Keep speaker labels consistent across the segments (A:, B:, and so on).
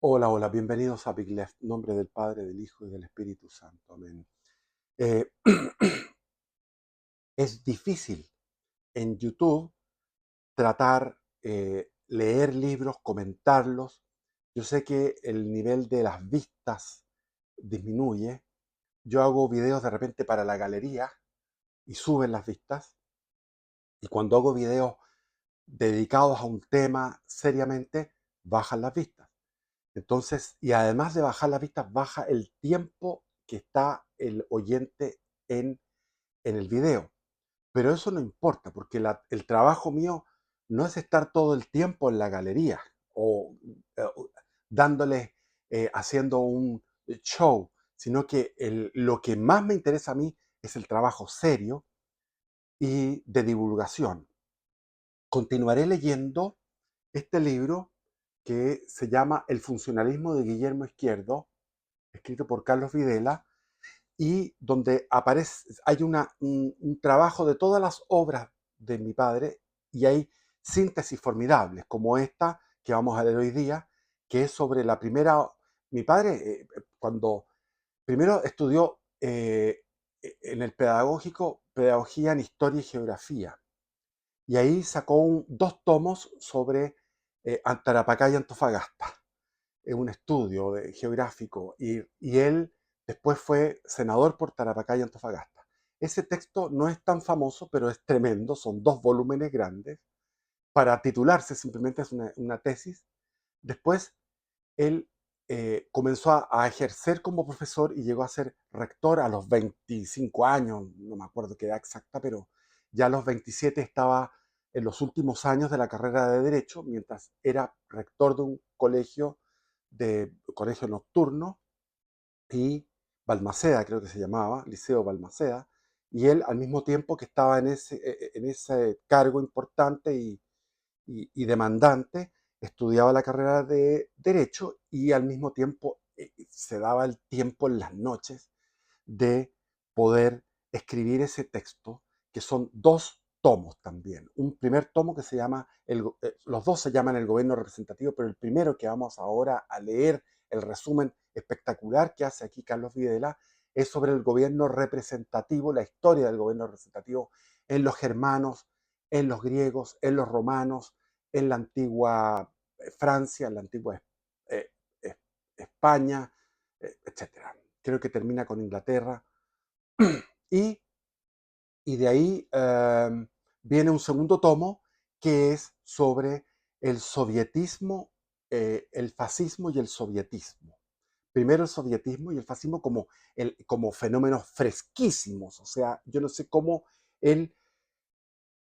A: Hola, hola, bienvenidos a Big Left, nombre del Padre, del Hijo y del Espíritu Santo. Amén. Eh, es difícil en YouTube tratar, leer libros, comentarlos. Yo sé que el nivel de las vistas disminuye. Yo hago videos de repente para la galería y suben las vistas. Y cuando hago videos dedicados a un tema seriamente, bajan las vistas. Entonces, y además de bajar las vistas, baja el tiempo que está el oyente en, en el video. Pero eso no importa, porque el trabajo mío no es estar todo el tiempo en la galería o eh, dándoles, haciendo un show, sino que lo que más me interesa a mí es el trabajo serio y de divulgación. Continuaré leyendo este libro que se llama El funcionalismo de Guillermo Izquierdo, escrito por Carlos Videla, y donde aparece, hay un trabajo de todas las obras de mi padre y hay síntesis formidables, como esta que vamos a leer hoy día, que es sobre la primera. Mi padre, cuando primero estudió en el pedagógico, pedagogía en historia y geografía, y ahí sacó dos tomos sobre Tarapacá y Antofagasta, un estudio geográfico, y él después fue senador por Tarapacá y Antofagasta. Ese texto no es tan famoso, pero es tremendo, son dos volúmenes grandes. Para titularse simplemente es una tesis. Después él comenzó a ejercer como profesor y llegó a ser rector a los 25 años, no me acuerdo qué edad exacta, pero ya a los 27 estaba en los últimos años de la carrera de Derecho, mientras era rector de un colegio nocturno, y Balmaceda, creo que se llamaba, Liceo Balmaceda, y él al mismo tiempo que estaba en ese cargo importante y demandante, estudiaba la carrera de Derecho y al mismo tiempo se daba el tiempo en las noches de poder escribir ese texto, que son dos tomos también. Un primer tomo que se llama, los dos se llaman El gobierno representativo, pero el primero que vamos ahora a leer, el resumen espectacular que hace aquí Carlos Videla, es sobre el gobierno representativo, la historia del gobierno representativo en los germanos, en los griegos, en los romanos, en la antigua Francia, en la antigua eh, España, etc. Creo que termina con Inglaterra. Y, y de ahí viene un segundo tomo que es sobre el sovietismo, el fascismo y el sovietismo. Primero el sovietismo y el fascismo como fenómenos fresquísimos. O sea, yo no sé cómo él,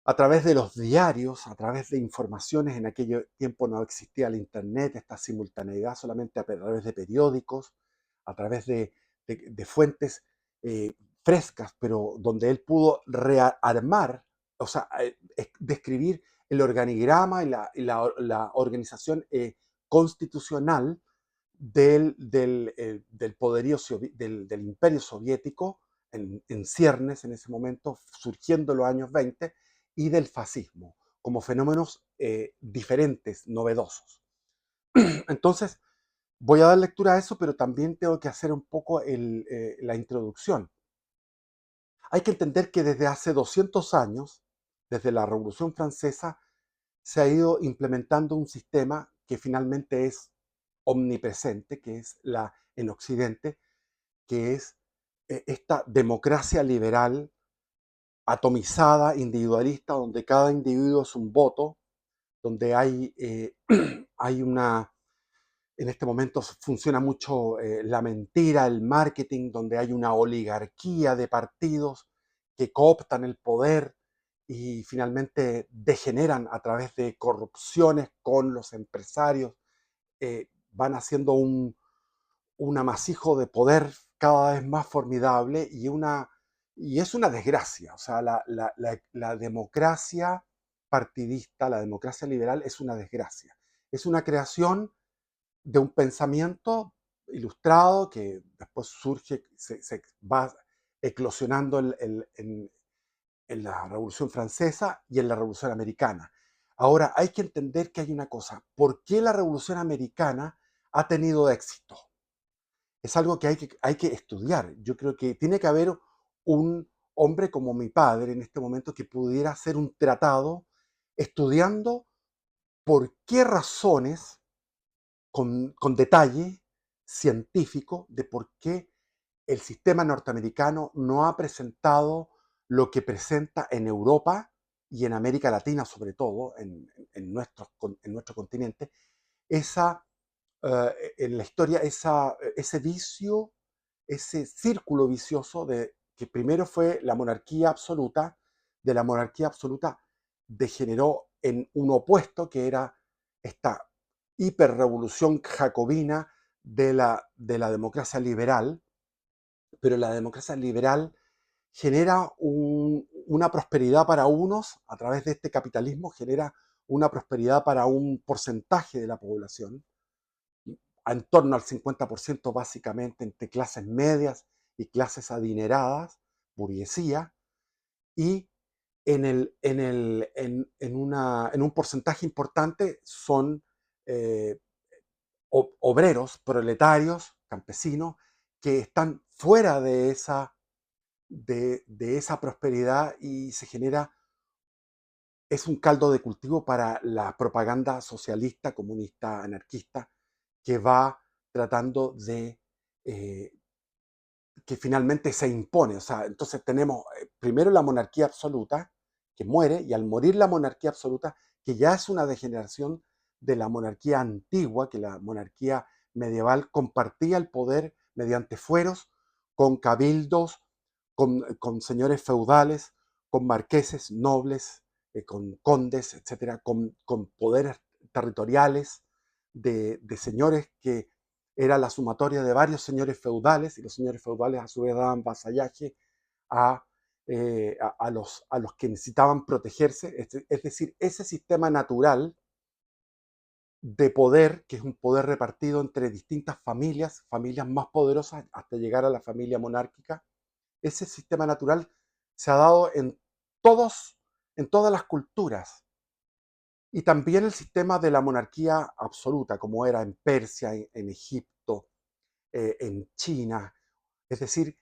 A: a través de los diarios, a través de informaciones, en aquel tiempo no existía el Internet, esta simultaneidad, solamente a través de periódicos, a través de fuentes eh, frescas, pero donde él pudo rearmar, o sea, describir el organigrama y la organización constitucional del poderío del imperio soviético en ciernes en ese momento, surgiendo en los años 20, y del fascismo, como fenómenos diferentes, novedosos. Entonces, voy a dar lectura a eso, pero también tengo que hacer un poco la introducción. Hay que entender que desde hace 200 años, desde la Revolución Francesa, se ha ido implementando un sistema que finalmente es omnipresente, que es en Occidente, que es esta democracia liberal, atomizada, individualista, donde cada individuo es un voto, donde hay en este momento funciona mucho la mentira, el marketing, donde hay una oligarquía de partidos que cooptan el poder y finalmente degeneran a través de corrupciones con los empresarios, van haciendo un amasijo de poder cada vez más formidable y es una desgracia. O sea, la democracia partidista, la democracia liberal es una desgracia. Es una creación de un pensamiento ilustrado que después surge, se va eclosionando en la Revolución Francesa y en la Revolución Americana. Ahora, hay que entender que hay una cosa. ¿Por qué la Revolución Americana ha tenido éxito. Es algo que hay que estudiar. Yo creo que tiene que haber un hombre como mi padre en este momento que pudiera hacer un tratado estudiando por qué razones, con detalle científico, de por qué el sistema norteamericano no ha presentado lo que presenta en Europa y en América Latina, sobre todo, en nuestro continente, esa, en la historia, ese vicio, ese círculo vicioso de que primero fue la monarquía absoluta, de la monarquía absoluta degeneró en un opuesto que era esta hiperrevolución jacobina de la democracia liberal, pero la democracia liberal genera una prosperidad para unos, a través de este capitalismo genera una prosperidad para un porcentaje de la población, en torno al 50% básicamente entre clases medias y clases adineradas, burguesía, y en un porcentaje importante son eh, obreros, proletarios, campesinos, que están fuera de esa prosperidad y se genera, es un caldo de cultivo para la propaganda socialista, comunista, anarquista, que va tratando de eh, que finalmente se impone. O sea, entonces tenemos primero la monarquía absoluta, que muere, y al morir la monarquía absoluta, que ya es una degeneración de la monarquía antigua, que la monarquía medieval compartía el poder mediante fueros, con cabildos, con señores feudales, con marqueses, nobles, con condes, etcétera, con poderes territoriales de señores que era la sumatoria de varios señores feudales, y los señores feudales a su vez daban vasallaje a, a los que necesitaban protegerse. Es decir, ese sistema natural de poder, que es un poder repartido entre distintas familias, familias más poderosas, hasta llegar a la familia monárquica, ese sistema natural se ha dado en todas las culturas. Y también el sistema de la monarquía absoluta, como era en Persia, en Egipto, en China. Es decir,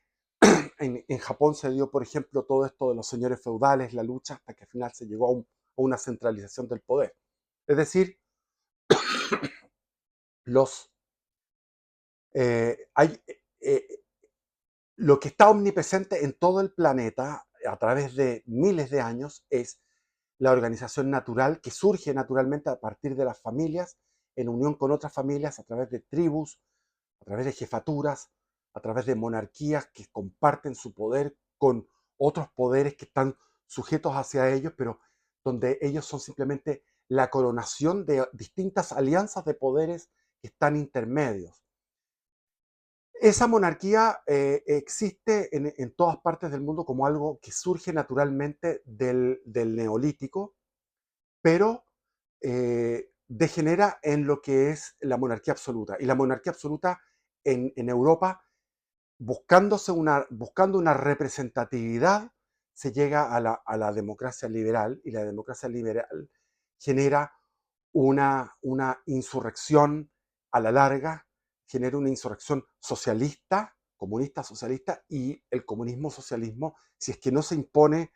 A: en Japón se dio, por ejemplo, todo esto de los señores feudales, la lucha, hasta que al final se llegó a una centralización del poder. Es decir, los, hay, lo que está omnipresente en todo el planeta a través de miles de años es la organización natural que surge naturalmente a partir de las familias, en unión con otras familias, a través de tribus, a través de jefaturas, a través de monarquías que comparten su poder con otros poderes que están sujetos hacia ellos, pero donde ellos son simplemente la coronación de distintas alianzas de poderes que están intermedios. Esa monarquía existe en todas partes del mundo como algo que surge naturalmente del neolítico, pero degenera en lo que es la monarquía absoluta. Y la monarquía absoluta en Europa, buscando una representatividad, se llega a la democracia liberal, y la democracia liberal genera una insurrección a la larga, genera una insurrección socialista, comunista socialista, y el comunismo socialismo, si es que no se impone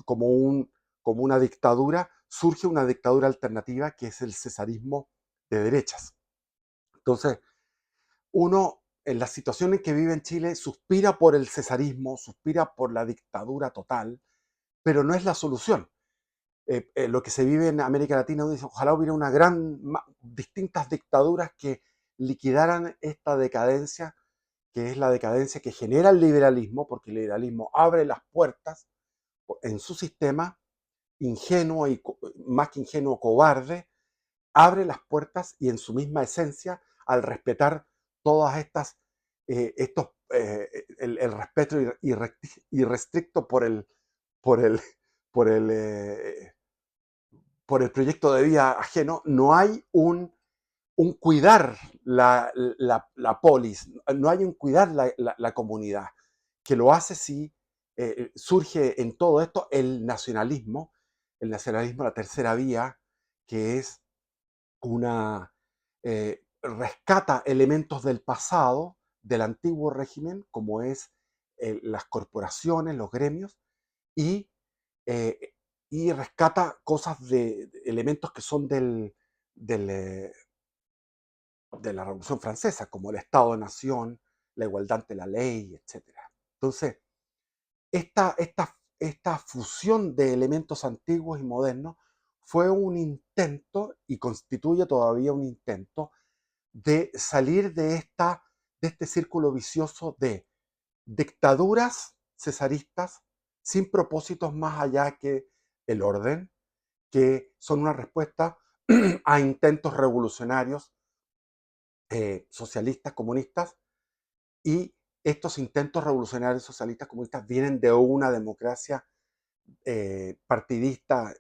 A: como, como una dictadura, surge una dictadura alternativa que es el cesarismo de derechas. Entonces, uno en la situación en que vive en Chile suspira por el cesarismo, suspira por la dictadura total, pero no es la solución. Lo que se vive en América Latina, dice, ojalá hubiera distintas dictaduras que liquidaran esta decadencia, que es la decadencia que genera el liberalismo, porque el liberalismo abre las puertas en su sistema, ingenuo y más que ingenuo, cobarde, abre las puertas y en su misma esencia, al respetar todas estas, el respeto irrestricto por el, por el, por el proyecto de vida ajeno, no hay un cuidar la polis, no hay un cuidar la comunidad, que lo hace si surge en todo esto el nacionalismo, la tercera vía, que es una, rescata elementos del pasado, del antiguo régimen, como es las corporaciones, los gremios, y, eh, y rescata cosas de elementos que son del, de la Revolución Francesa, como el Estado-Nación, la igualdad ante la ley, etcétera. Entonces, esta fusión de elementos antiguos y modernos fue un intento, y constituye todavía un intento, de salir de este círculo vicioso de dictaduras cesaristas sin propósitos más allá que el orden, que son una respuesta a intentos revolucionarios, socialistas, comunistas, y estos intentos revolucionarios socialistas comunistas vienen de una democracia partidista,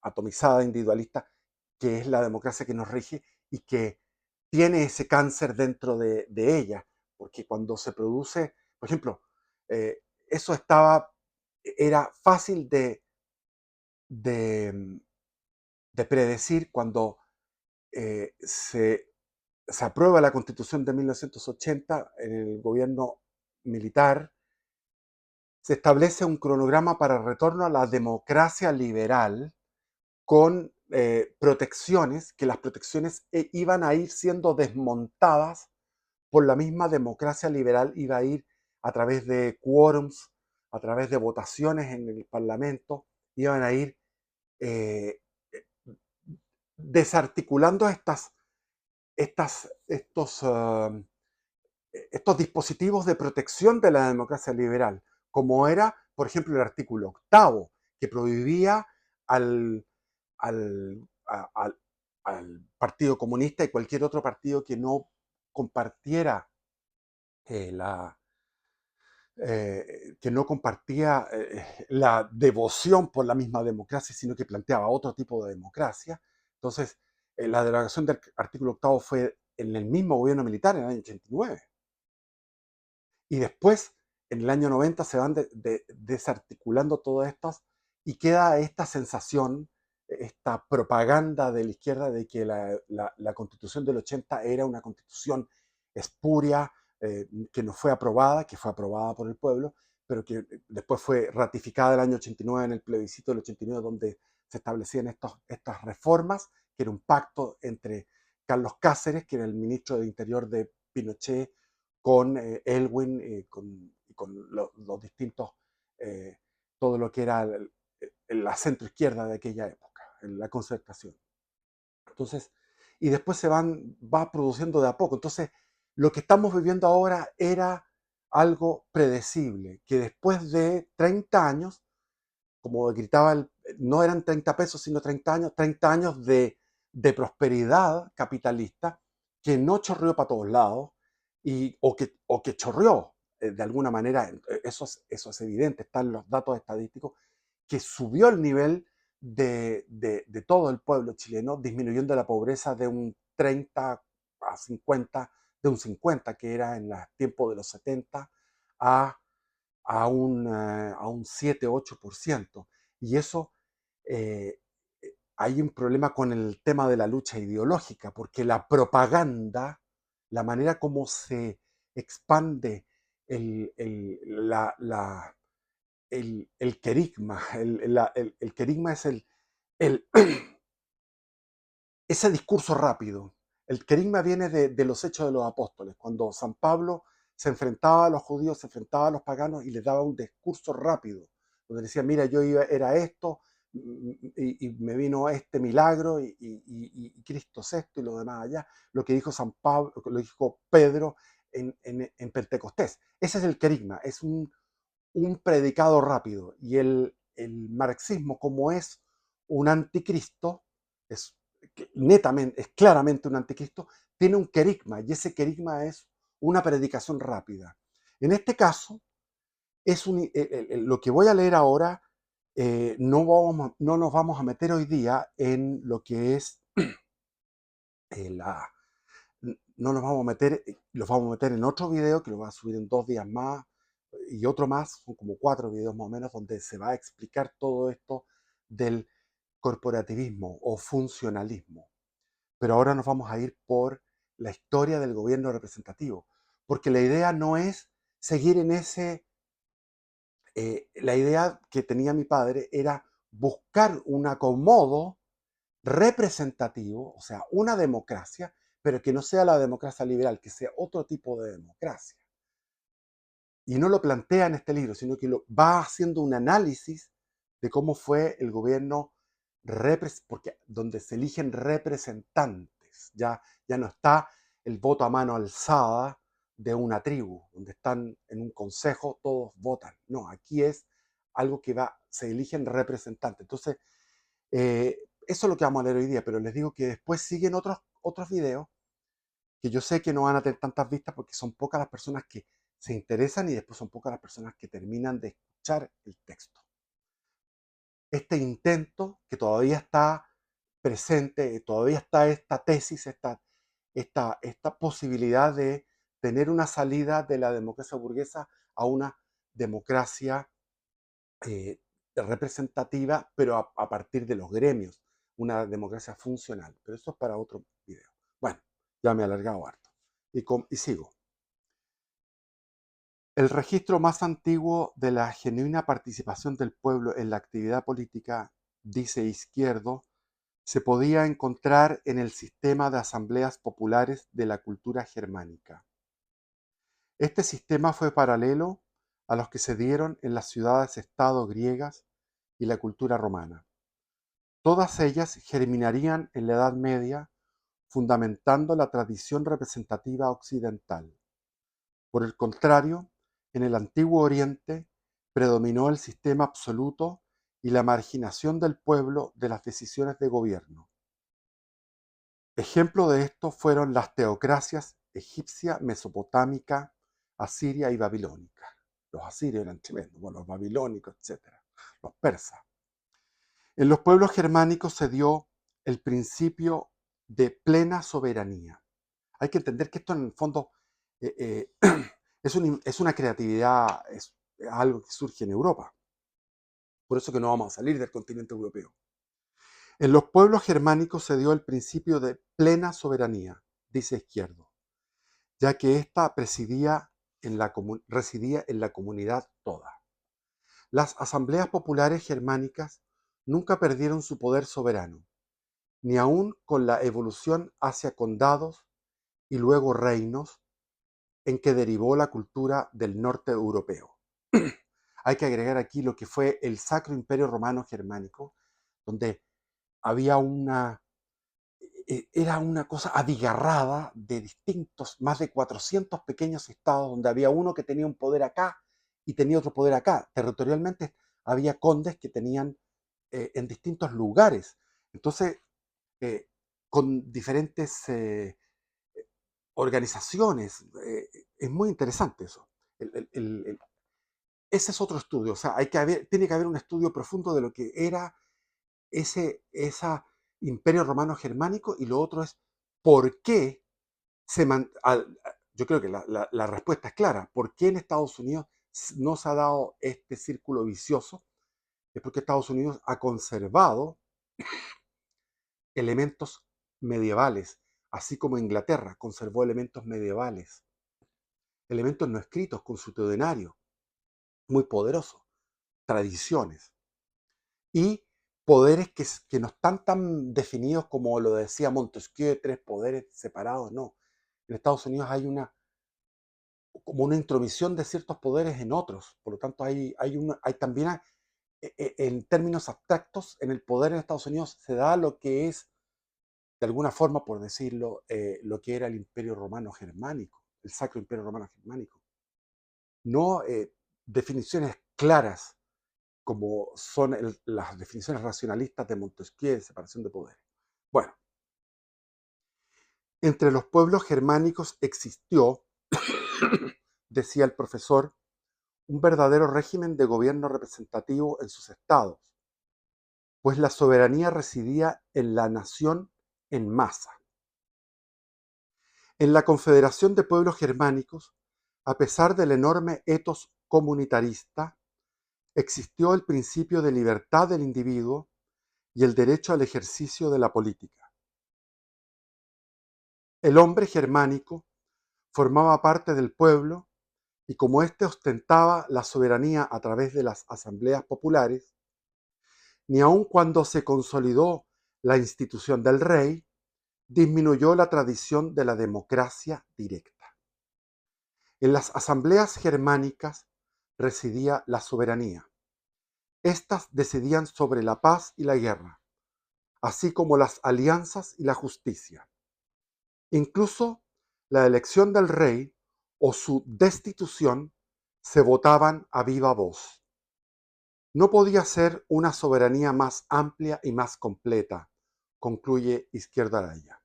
A: atomizada, individualista, que es la democracia que nos rige y que tiene ese cáncer dentro de ella, porque cuando se produce, por ejemplo, eso era fácil de, de predecir cuando eh, se, se aprueba la Constitución de 1980 en el gobierno militar. Se establece un cronograma para el retorno a la democracia liberal con protecciones, que las protecciones iban a ir siendo desmontadas por la misma democracia liberal, iba a ir a través de quórums, a través de votaciones en el Parlamento, iban a ir eh, desarticulando estos dispositivos de protección de la democracia liberal, como era, por ejemplo, el artículo octavo, que prohibía al, al Partido Comunista y cualquier otro partido que no compartiera eh, la, que no compartía la devoción por la misma democracia, sino que planteaba otro tipo de democracia. Entonces, la derogación del artículo octavo fue en el mismo gobierno militar en el año 89. Y después, en el año 90, se van desarticulando todas estas y queda esta sensación, esta propaganda de la izquierda de que la Constitución del 80 era una constitución espuria, que no fue aprobada, que fue aprobada por el pueblo, pero que después fue ratificada el año 89 en el plebiscito del 89, donde se establecían estas reformas, que era un pacto entre Carlos Cáceres, que era el ministro de Interior de Pinochet, con Elwin y con los distintos, eh, todo lo que era la centroizquierda de aquella época, en la concertación. Entonces, y después va produciendo de a poco. Entonces, lo que estamos viviendo ahora era algo predecible, que después de 30 años, como gritaba, no eran 30 pesos, sino 30 años de prosperidad capitalista que no chorreó para todos lados, o que chorreó de alguna manera, eso es evidente, están los datos estadísticos, que subió el nivel de todo el pueblo chileno, disminuyendo la pobreza de un 30 a 50, de un 50 que era en los tiempos de los 70, a a un 7-8%. Y eso, eh, hay un problema con el tema de la lucha ideológica, porque la propaganda, la manera como se expande la, el querigma, el querigma es el ese discurso rápido. El querigma viene de los hechos de los apóstoles, cuando San Pablo se enfrentaba a los judíos, se enfrentaba a los paganos y les daba un discurso rápido, donde decía, mira, era esto, y me vino este milagro, y Cristo es esto, y lo demás allá, lo que dijo San Pablo, lo que dijo Pedro en Pentecostés. Ese es el querigma, es un predicado rápido. Y el marxismo, como es un anticristo, es netamente, es claramente un anticristo, tiene un querigma, y ese querigma es una predicación rápida. En este caso, lo que voy a leer ahora, no nos vamos a meter hoy día en lo que es la, no nos vamos a meter, los vamos a meter en otro video que lo voy a subir en 2 días más, y otro más, son como 4 videos más o menos, donde se va a explicar todo esto del corporativismo o funcionalismo. Pero ahora nos vamos a ir por la historia del gobierno representativo, porque la idea no es seguir en ese, la idea que tenía mi padre era buscar un acomodo representativo, o sea, una democracia, pero que no sea la democracia liberal, que sea otro tipo de democracia. Y no lo plantea en este libro, sino que va haciendo un análisis de cómo fue el gobierno, porque donde se eligen representantes, ya no está el voto a mano alzada de una tribu, donde están en un consejo, todos votan. No, aquí es algo que se eligen representantes. Entonces, eso es lo que vamos a leer hoy día, pero les digo que después siguen otros videos que yo sé que no van a tener tantas vistas porque son pocas las personas que se interesan y después son pocas las personas que terminan de escuchar el texto. Este intento que todavía está presente, todavía está esta tesis, esta posibilidad de tener una salida de la democracia burguesa a una democracia eh, representativa, pero a partir de los gremios, una democracia funcional. Pero eso es para otro video. Bueno, ya me he alargado harto. Y sigo. El registro más antiguo de la genuina participación del pueblo en la actividad política, dice Izquierdo, se podía encontrar en el sistema de asambleas populares de la cultura germánica. Este sistema fue paralelo a los que se dieron en las ciudades-estado griegas y la cultura romana. Todas ellas germinarían en la Edad Media, fundamentando la tradición representativa occidental. Por el contrario, en el Antiguo Oriente predominó el sistema absoluto y la marginación del pueblo de las decisiones de gobierno. Ejemplo de esto fueron las teocracias egipcia, mesopotámica, asiria y babilónica. Los asirios eran tremendos, bueno, los babilónicos, etc. Los persas. En los pueblos germánicos se dio el principio de plena soberanía. Hay que entender que esto en el fondo es una creatividad, es algo que surge en Europa. Por eso que no vamos a salir del continente europeo. En los pueblos germánicos se dio el principio de plena soberanía, dice Izquierdo, ya que ésta residía en la comunidad toda. Las asambleas populares germánicas nunca perdieron su poder soberano, ni aun con la evolución hacia condados y luego reinos en que derivó la cultura del norte europeo. Hay que agregar aquí lo que fue el Sacro Imperio Romano Germánico, donde había era una cosa abigarrada de distintos, más de 400 pequeños estados, donde había uno que tenía un poder acá y tenía otro poder acá. Territorialmente había condes que tenían en distintos lugares. Entonces, eh, con diferentes organizaciones. Es muy interesante eso. El- el- el- el- Ese es otro estudio. O sea, tiene que haber un estudio profundo de lo que era ese imperio romano germánico y lo otro es por qué yo creo que la respuesta es clara. ¿Por qué en Estados Unidos no se ha dado este círculo vicioso? Es porque Estados Unidos ha conservado elementos medievales, así como Inglaterra conservó elementos medievales, elementos no escritos con su teodenario, muy poderoso, tradiciones y poderes que no están tan definidos como lo decía Montesquieu, tres poderes separados, no. En Estados Unidos hay como una intromisión de ciertos poderes en otros, por lo tanto hay también, en términos abstractos, en el poder en Estados Unidos se da lo que es, de alguna forma, por decirlo, lo que era el Imperio Romano Germánico, el Sacro Imperio Romano Germánico. No definiciones claras como son las definiciones racionalistas de Montesquieu de separación de poderes. Bueno, entre los pueblos germánicos existió, decía el profesor, un verdadero régimen de gobierno representativo en sus estados, pues la soberanía residía en la nación en masa. En la Confederación de Pueblos Germánicos, a pesar del enorme etos comunitarista, existió el principio de libertad del individuo y el derecho al ejercicio de la política. El hombre germánico formaba parte del pueblo y como éste ostentaba la soberanía a través de las asambleas populares, ni aun cuando se consolidó la institución del rey, disminuyó la tradición de la democracia directa. En las asambleas germánicas residía la soberanía. Estas decidían sobre la paz y la guerra, así como las alianzas y la justicia. Incluso la elección del rey o su destitución se votaban a viva voz. No podía ser una soberanía más amplia y más completa, concluye Izquierdo Araya.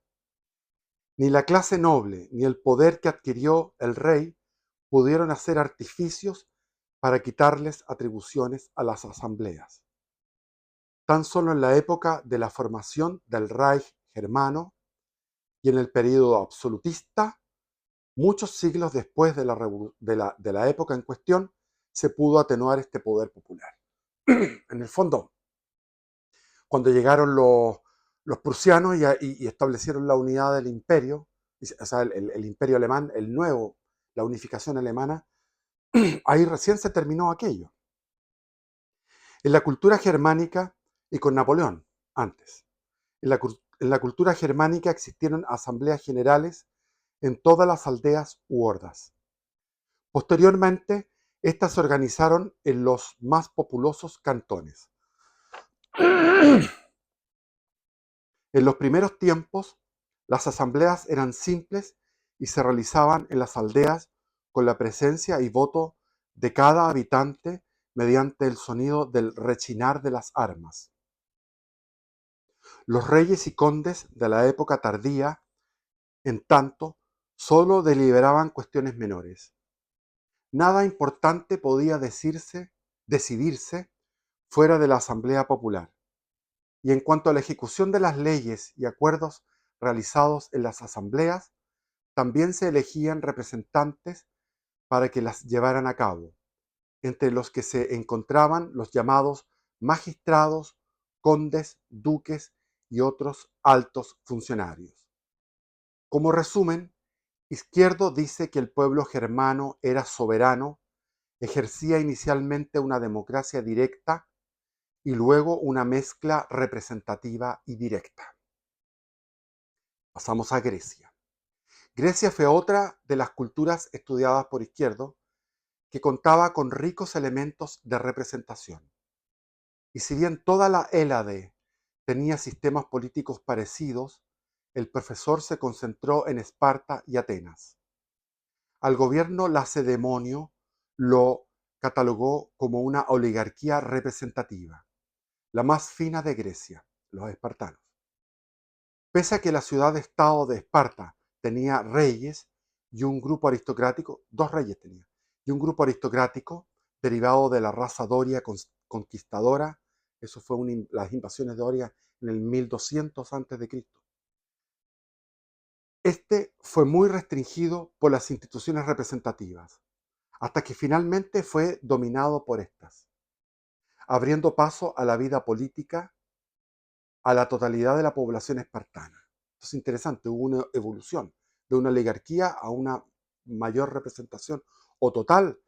A: Ni la clase noble ni el poder que adquirió el rey pudieron hacer artificios para quitarles atribuciones a las asambleas. Tan solo en la época de la formación del Reich germano y en el período absolutista, muchos siglos después de la época en cuestión, se pudo atenuar este poder popular. En el fondo, cuando llegaron los prusianos y establecieron la unidad del imperio, o sea, el imperio alemán, el nuevo, la unificación alemana, ahí recién se terminó aquello. En la cultura germánica y con Napoleón, antes, en la cultura germánica existieron asambleas generales en todas las aldeas u hordas. Posteriormente, estas se organizaron en los más populosos cantones. En los primeros tiempos, las asambleas eran simples y se realizaban en las aldeas con la presencia y voto de cada habitante mediante el sonido del rechinar de las armas. Los reyes y condes de la época tardía, en tanto, solo deliberaban cuestiones menores. Nada importante podía decidirse fuera de la Asamblea Popular. Y en cuanto a la ejecución de las leyes y acuerdos realizados en las asambleas, también se elegían representantes para que las llevaran a cabo, entre los que se encontraban los llamados magistrados, condes, duques y otros altos funcionarios. Como resumen, Izquierdo dice que el pueblo germano era soberano, ejercía inicialmente una democracia directa y luego una mezcla representativa y directa. Pasamos a Grecia. Grecia fue otra de las culturas estudiadas por Izquierdo que contaba con ricos elementos de representación. Y si bien toda la Hélade tenía sistemas políticos parecidos, el profesor se concentró en Esparta y Atenas. Al gobierno lacedemonio lo catalogó como una oligarquía representativa, la más fina de Grecia, los espartanos. Pese a que la ciudad-estado de Esparta tenía reyes y un grupo aristocrático, dos reyes tenía, y un grupo aristocrático derivado de la raza doria conquistadora, eso fue las invasiones de Doria en el 1200 a.C. Este fue muy restringido por las instituciones representativas, hasta que finalmente fue dominado por estas, abriendo paso a la vida política a la totalidad de la población espartana. Esto es interesante, hubo una evolución de una oligarquía a una mayor representación o total,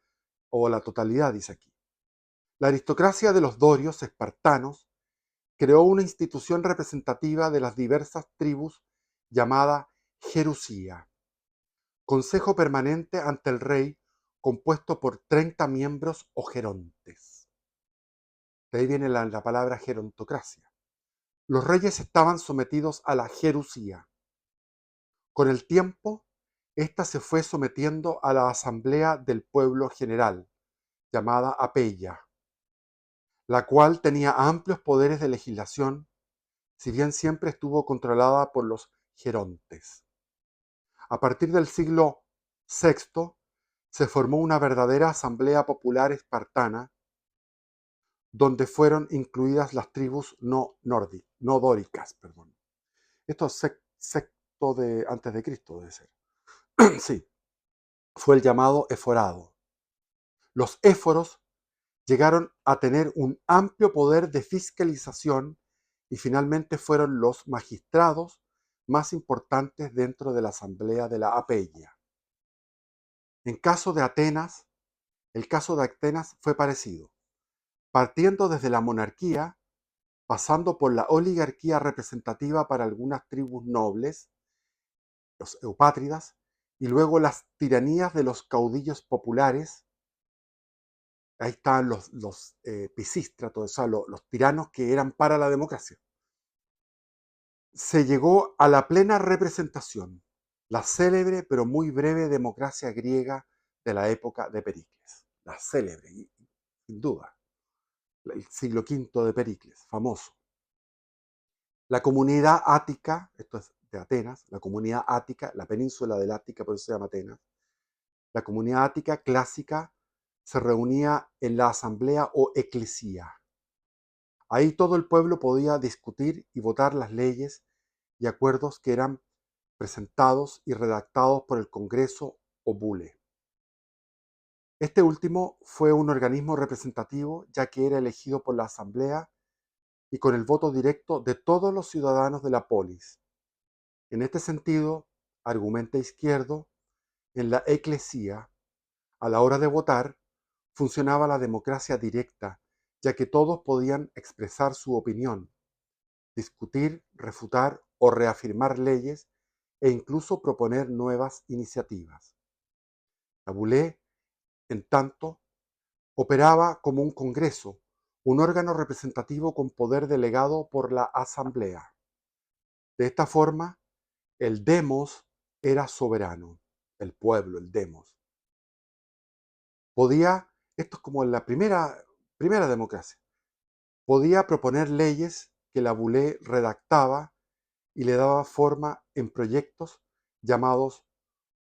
A: o la totalidad, dice aquí. La aristocracia de los dorios espartanos creó una institución representativa de las diversas tribus llamada Jerusía, consejo permanente ante el rey compuesto por 30 miembros o gerontes. De ahí viene la palabra gerontocracia. Los reyes estaban sometidos a la Jerusía. Con el tiempo, ésta se fue sometiendo a la asamblea del pueblo general, llamada Apeya, la cual tenía amplios poderes de legislación, si bien siempre estuvo controlada por los gerontes. A partir del siglo VI, se formó una verdadera asamblea popular espartana, donde fueron incluidas las tribus no dóricas. Esto es sexto de antes de Cristo, debe ser. Sí, fue el llamado eforado. Los éforos llegaron a tener un amplio poder de fiscalización y finalmente fueron los magistrados más importantes dentro de la Asamblea de la Apeya. En caso de Atenas, el caso de Atenas fue parecido. Partiendo desde la monarquía, pasando por la oligarquía representativa para algunas tribus nobles, los eupátridas, y luego las tiranías de los caudillos populares. Ahí estaban los pisístratos, o sea, los tiranos que eran para la democracia. Se llegó a la plena representación, la célebre pero muy breve democracia griega de la época de Pericles. La célebre, sin duda, el siglo V de Pericles, famoso. La comunidad ática, esto es de Atenas, la comunidad ática, la península del Ática, por eso se llama Atenas, la comunidad ática clásica se reunía en la asamblea o eclesía. Ahí todo el pueblo podía discutir y votar las leyes y acuerdos que eran presentados y redactados por el Congreso o Bule. Este último fue un organismo representativo ya que era elegido por la asamblea y con el voto directo de todos los ciudadanos de la polis. En este sentido, argumenta Izquierdo, en la eclesía, a la hora de votar, funcionaba la democracia directa, ya que todos podían expresar su opinión, discutir, refutar o reafirmar leyes e incluso proponer nuevas iniciativas. La Boulé, en tanto, operaba como un congreso, un órgano representativo con poder delegado por la asamblea. De esta forma, el demos era soberano, el pueblo, el demos. Podía, esto es como la primera democracia, podía proponer leyes que la Boulé redactaba y le daba forma en proyectos llamados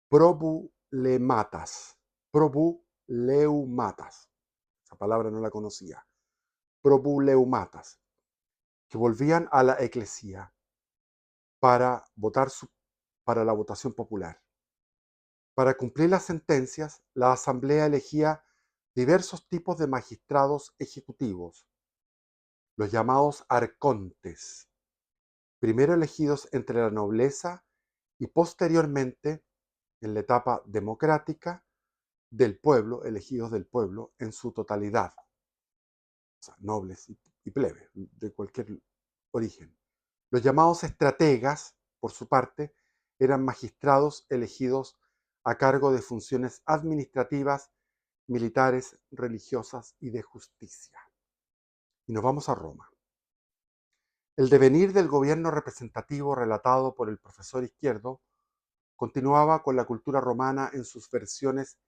A: probulematas. Probuleumatas. Esa palabra no la conocía. Probuleumatas, que volvían a la eclesía para para la votación popular. Para cumplir las sentencias, la asamblea elegía diversos tipos de magistrados ejecutivos, los llamados arcontes, primero elegidos entre la nobleza y posteriormente, en la etapa democrática, del pueblo, elegidos del pueblo en su totalidad, o sea, nobles y plebes de cualquier origen. Los llamados estrategas, por su parte, eran magistrados elegidos a cargo de funciones administrativas, militares, religiosas y de justicia. Y nos vamos a Roma. El devenir del gobierno representativo relatado por el profesor Izquierdo continuaba con la cultura romana en sus versiones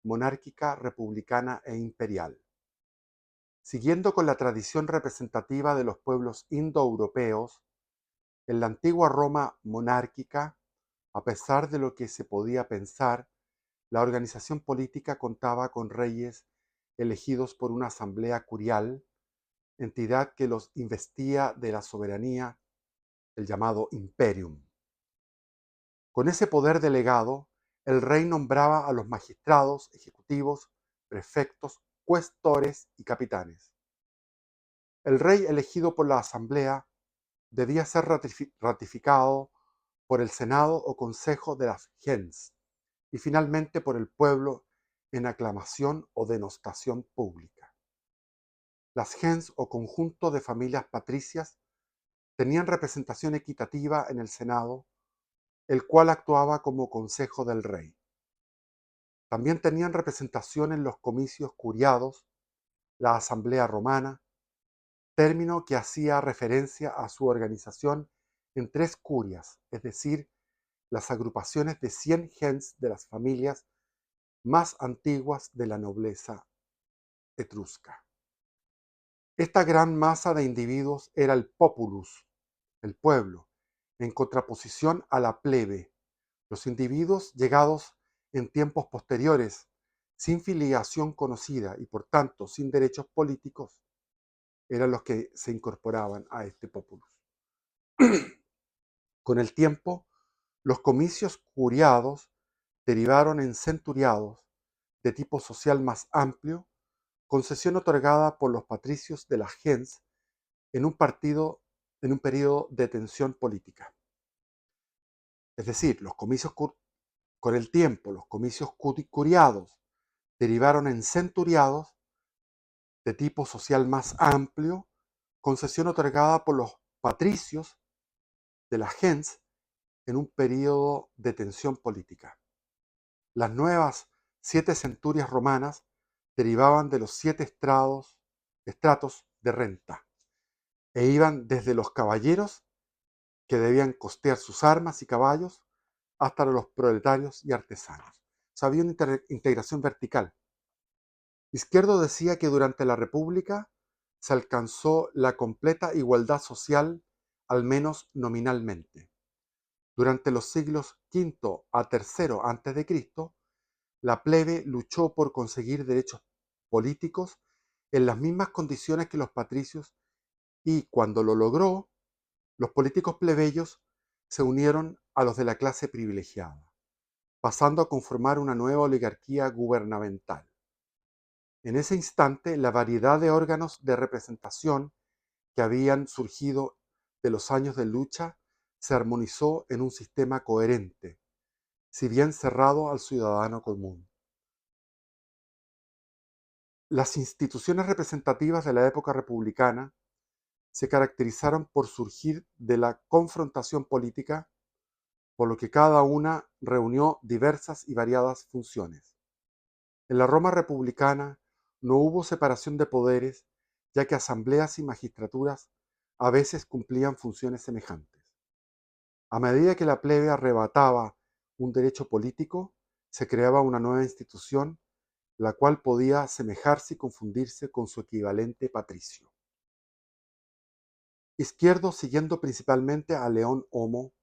A: monárquica, republicana e imperial. Siguiendo con la tradición representativa de los pueblos indoeuropeos, en la antigua Roma monárquica, a pesar de lo que se podía pensar, la organización política contaba con reyes elegidos por una asamblea curial, entidad que los investía de la soberanía, el llamado imperium. Con ese poder delegado, el rey nombraba a los magistrados, ejecutivos, prefectos, cuestores y capitanes. El rey elegido por la asamblea debía ser ratificado por el Senado o Consejo de las gens y finalmente por el pueblo en aclamación o denostación pública. Las gens o conjunto de familias patricias tenían representación equitativa en el Senado, el cual actuaba como consejo del rey. También tenían representación en los comicios curiados, la Asamblea Romana, término que hacía referencia a su organización en tres curias, es decir, las agrupaciones de 100 gens de las familias más antiguas de la nobleza etrusca. Esta gran masa de individuos era el populus, el pueblo, en contraposición a la plebe, los individuos llegados en tiempos posteriores, sin filiación conocida y por tanto sin derechos políticos, eran los que se incorporaban a este populus. Con el tiempo, los comicios curiados derivaron en centuriados de tipo social más amplio, concesión otorgada por los patricios de la gens en un periodo de tensión política. Es decir, con el tiempo, los comicios curiados derivaron en centuriados de tipo social más amplio, concesión otorgada por los patricios de la gens en un periodo de tensión política. Las nuevas 7 centurias romanas derivaban de los 7 estratos de renta e iban desde los caballeros que debían costear sus armas y caballos hasta los proletarios y artesanos. O sea, había una integración vertical. Izquierdo decía que durante la República se alcanzó la completa igualdad social, al menos nominalmente. Durante los siglos V a III a.C., la plebe luchó por conseguir derechos políticos en las mismas condiciones que los patricios y, cuando lo logró, los políticos plebeyos se unieron a los de la clase privilegiada, pasando a conformar una nueva oligarquía gubernamental. En ese instante, la variedad de órganos de representación que habían surgido de los años de lucha se armonizó en un sistema coherente, si bien cerrado al ciudadano común. Las instituciones representativas de la época republicana se caracterizaron por surgir de la confrontación política, por lo que cada una reunió diversas y variadas funciones. En la Roma republicana no hubo separación de poderes, ya que asambleas y magistraturas a veces cumplían funciones semejantes. A medida que la plebe arrebataba un derecho político, se creaba una nueva institución, la cual podía asemejarse y confundirse con su equivalente patricio. Izquierdo, siguiendo principalmente a León Homo,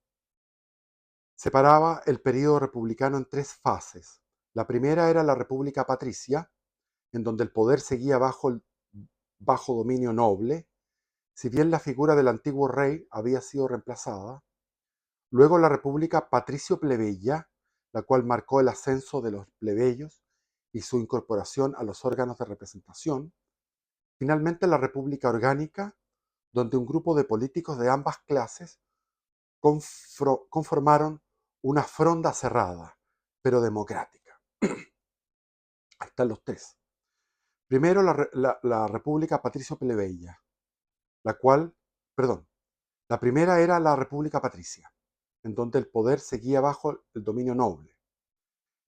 A: separaba el período republicano en 3 fases. La primera era la República Patricia, en donde el poder seguía bajo dominio noble, si bien la figura del antiguo rey había sido reemplazada. Luego la República Patricio-Plebeya, la cual marcó el ascenso de los plebeyos y su incorporación a los órganos de representación. Finalmente la República Orgánica, donde un grupo de políticos de ambas clases conformaron una fronda cerrada, pero democrática. Ahí están los 3. Primero, la República Patricio-Plebeya, la cual, perdón, la primera era la República Patricia, en donde el poder seguía bajo el dominio noble.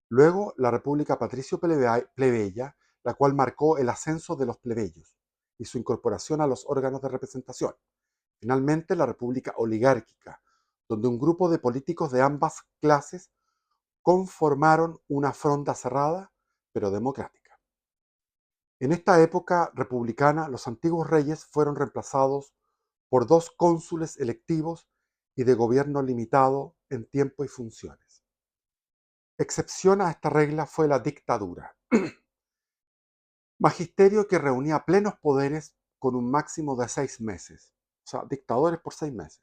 A: Luego, la República Patricio-Plebeya, la cual marcó el ascenso de los plebeyos y su incorporación a los órganos de representación. Finalmente, la República Oligárquica, donde un grupo de políticos de ambas clases conformaron una fronda cerrada, pero democrática. En esta época republicana, los antiguos reyes fueron reemplazados por 2 cónsules electivos y de gobierno limitado en tiempo y funciones. Excepción a esta regla fue la dictadura, magisterio que reunía plenos poderes con un máximo de 6 meses, o sea, dictadores por 6 meses,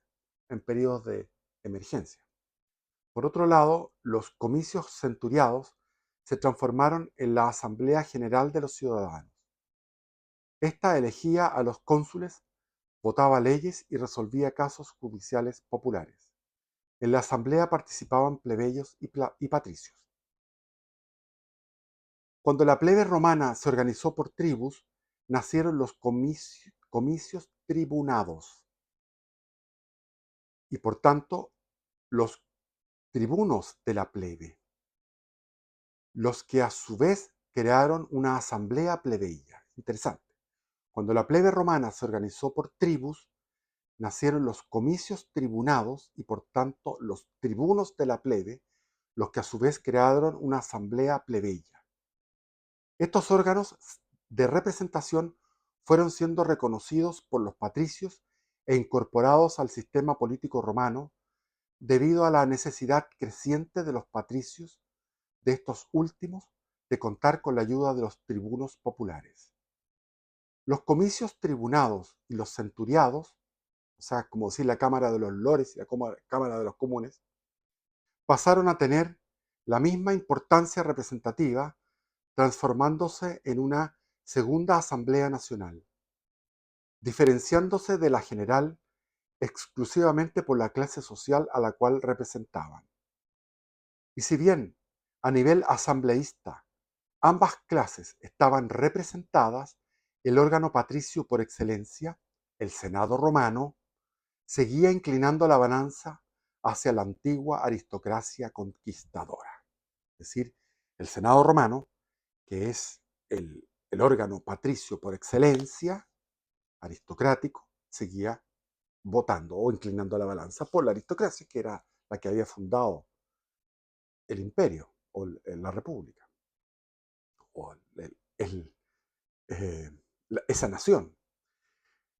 A: en periodos de emergencia. Por otro lado, los comicios centuriados se transformaron en la Asamblea General de los Ciudadanos. Esta elegía a los cónsules, votaba leyes y resolvía casos judiciales populares. En la asamblea participaban plebeyos y patricios. Cuando la plebe romana se organizó por tribus, nacieron los comicios tribunados y por tanto los tribunos de la plebe, los que a su vez crearon una asamblea plebeya. Interesante. Cuando la plebe romana se organizó por tribus, nacieron los comicios tribunados y por tanto los tribunos de la plebe, los que a su vez crearon una asamblea plebeya. Estos órganos de representación fueron siendo reconocidos por los patricios e incorporados al sistema político romano debido a la necesidad creciente de los patricios, de estos últimos, de contar con la ayuda de los tribunos populares. Los comicios tribunados y los centuriados, o sea, como decir la Cámara de los Lores y la Cámara de los Comunes, pasaron a tener la misma importancia representativa, transformándose en una segunda Asamblea Nacional, diferenciándose de la general exclusivamente por la clase social a la cual representaban. Y si bien a nivel asambleísta ambas clases estaban representadas, el órgano patricio por excelencia, el Senado romano, seguía inclinando la balanza hacia la antigua aristocracia conquistadora. Es decir, el Senado romano, que es el órgano patricio por excelencia, aristocrático, seguía votando o inclinando la balanza por la aristocracia, que era la que había fundado el imperio o la república, o eh, esa nación.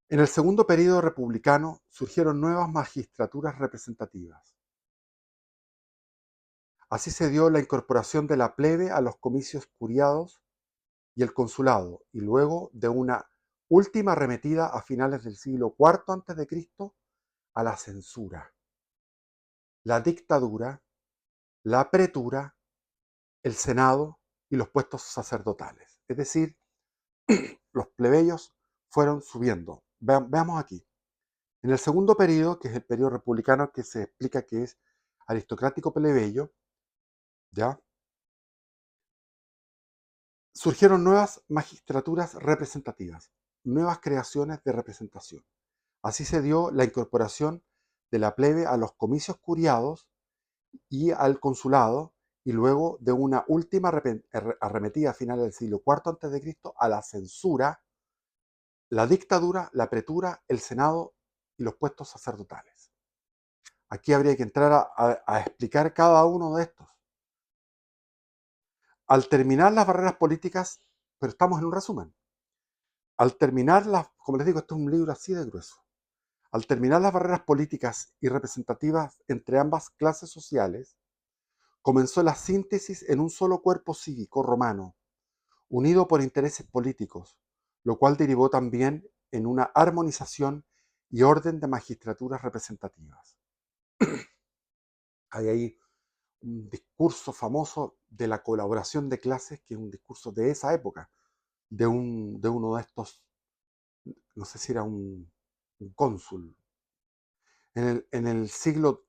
A: En el segundo período republicano surgieron nuevas magistraturas representativas. Así se dio la incorporación de la plebe a los comicios curiados y el consulado, y luego de una última arremetida a finales del siglo IV a.C. a la censura, la dictadura, la pretura, el senado y los puestos sacerdotales. Es decir, los plebeyos fueron subiendo. Veamos aquí. En el segundo periodo, que es el periodo republicano, que se explica que es aristocrático plebeyo, ¿ya? Surgieron nuevas magistraturas representativas, nuevas creaciones de representación. Así se dio la incorporación de la plebe a los comicios curiados y al consulado, y luego de una última arremetida a finales del siglo IV a.C. a la censura, la dictadura, la pretura, el senado y los puestos sacerdotales. Aquí habría que entrar a explicar cada uno de estos. Al terminar las barreras políticas, pero estamos en un resumen, al terminar como les digo, esto es un libro así de grueso, al terminar las barreras políticas y representativas entre ambas clases sociales, comenzó la síntesis en un solo cuerpo cívico romano, unido por intereses políticos, lo cual derivó también en una armonización y orden de magistraturas representativas. Hay ahí un discurso famoso de la colaboración de clases, que es un discurso de esa época, de uno de estos, no sé si era un cónsul. En el siglo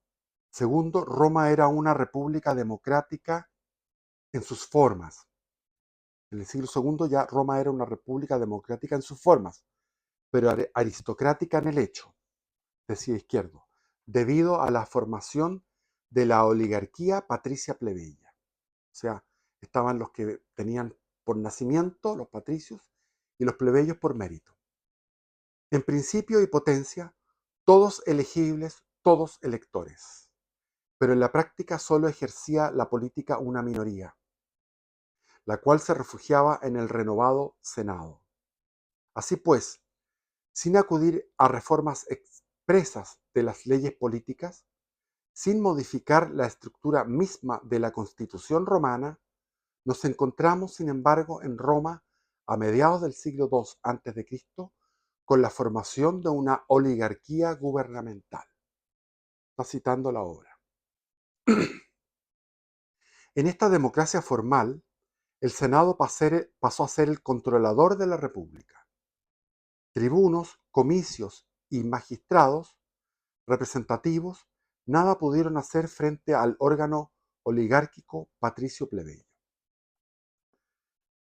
A: segundo, Roma era una república democrática en sus formas. En el siglo segundo ya Roma era una república democrática en sus formas, pero aristocrática en el hecho, decía Izquierdo, debido a la formación de la oligarquía patricia plebeya. O sea, estaban los que tenían por nacimiento, los patricios, y los plebeyos por mérito. En principio y potencia, todos elegibles, todos electores. Pero en la práctica solo ejercía la política una minoría, la cual se refugiaba en el renovado Senado. Así pues, sin acudir a reformas expresas de las leyes políticas, sin modificar la estructura misma de la Constitución romana, nos encontramos, sin embargo, en Roma a mediados del siglo II a.C., con la formación de una oligarquía gubernamental. Está citando la obra. En esta democracia formal, el Senado pasó a ser el controlador de la República. Tribunos, comicios y magistrados representativos nada pudieron hacer frente al órgano oligárquico patricio plebeyo.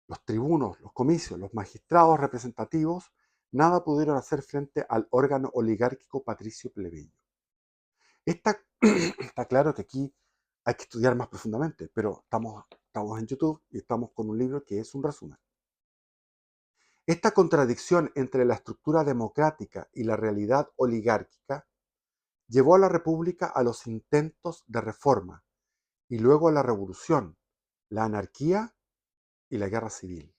A: Los tribunos, los comicios, los magistrados representativos nada pudieron hacer frente al órgano oligárquico patricio plebeyo. Está claro que aquí hay que estudiar más profundamente, pero estamos en YouTube y estamos con un libro que es un resumen. Esta contradicción entre la estructura democrática y la realidad oligárquica llevó a la República a los intentos de reforma y luego a la revolución, la anarquía y la guerra civil.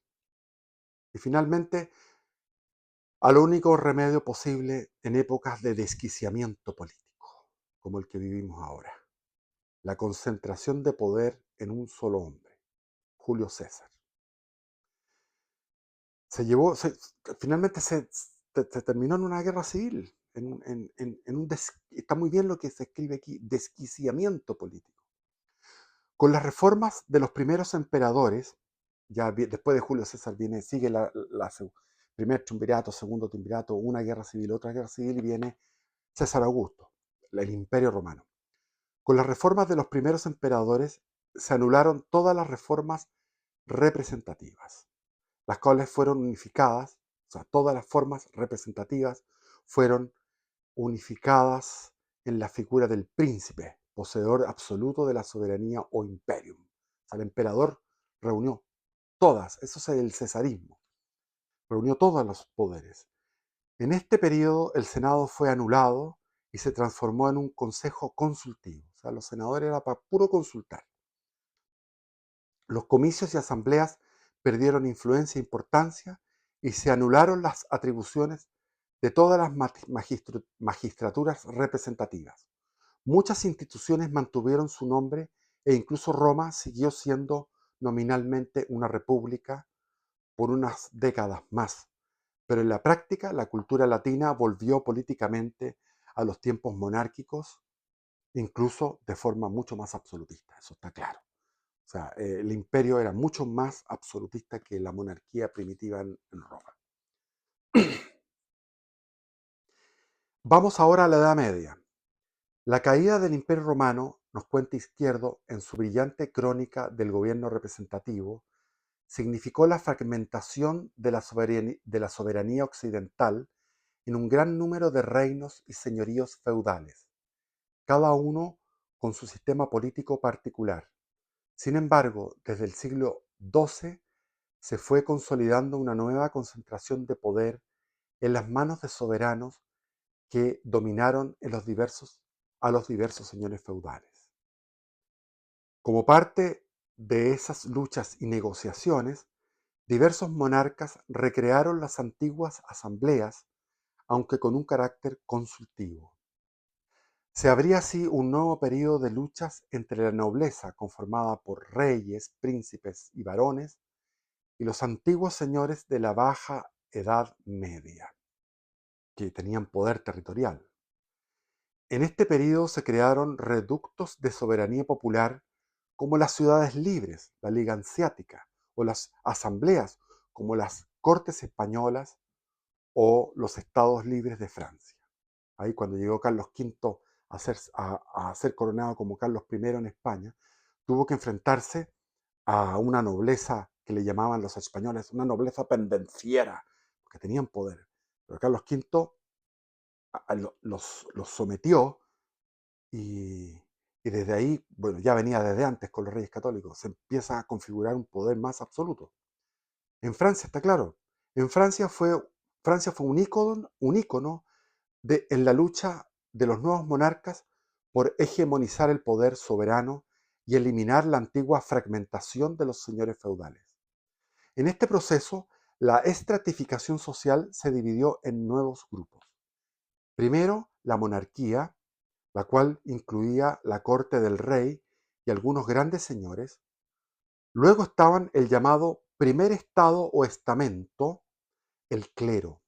A: Y finalmente, al único remedio posible en épocas de desquiciamiento político, como el que vivimos ahora: la concentración de poder en un solo hombre, Julio César. Finalmente se terminó en una guerra civil, está muy bien lo que se escribe aquí, desquiciamiento político. Con las reformas de los primeros emperadores, después de Julio César sigue primer triunvirato, segundo triunvirato, una guerra civil, otra guerra civil, y viene César Augusto, el imperio romano. Con las reformas de los primeros emperadores se anularon todas las reformas representativas, las cuales fueron unificadas, o sea, todas las formas representativas fueron unificadas en la figura del príncipe, poseedor absoluto de la soberanía o imperium. O sea, el emperador reunió todas, eso es el cesarismo, reunió todos los poderes. En este periodo el Senado fue anulado y se transformó en un consejo consultivo. O sea, los senadores era para puro consultar. Los comicios y asambleas perdieron influencia e importancia y se anularon las atribuciones de todas las magistraturas representativas. Muchas instituciones mantuvieron su nombre e incluso Roma siguió siendo nominalmente una república por unas décadas más. Pero en la práctica, la cultura latina volvió políticamente a los tiempos monárquicos, incluso de forma mucho más absolutista, eso está claro. O sea, el imperio era mucho más absolutista que la monarquía primitiva en Roma. Vamos ahora a la Edad Media. La caída del Imperio Romano, nos cuenta Izquierdo en su brillante crónica del gobierno representativo, significó la fragmentación de la soberanía occidental en un gran número de reinos y señoríos feudales, cada uno con su sistema político particular. Sin embargo, desde el siglo XII se fue consolidando una nueva concentración de poder en las manos de soberanos que dominaron a los diversos señores feudales. Como parte de esas luchas y negociaciones, diversos monarcas recrearon las antiguas asambleas, aunque con un carácter consultivo. Se abría así un nuevo periodo de luchas entre la nobleza conformada por reyes, príncipes y varones y los antiguos señores de la Baja Edad Media, que tenían poder territorial. En este periodo se crearon reductos de soberanía popular como las ciudades libres, la Liga Hanseática, o las asambleas como las Cortes Españolas o los Estados Libres de Francia. Ahí cuando llegó Carlos V a ser coronado como Carlos I en España, tuvo que enfrentarse a una nobleza que le llamaban los españoles, una nobleza pendenciera, porque tenían poder. Pero Carlos V los sometió y, y desde ahí, bueno, ya venía desde antes con los reyes católicos, se empieza a configurar un poder más absoluto. En Francia está claro, en Francia fue un ícono en la lucha de los nuevos monarcas por hegemonizar el poder soberano y eliminar la antigua fragmentación de los señores feudales. En este proceso, la estratificación social se dividió en nuevos grupos. Primero, la monarquía, la cual incluía la corte del rey y algunos grandes señores. Luego estaban el llamado primer estado o estamento, el clero.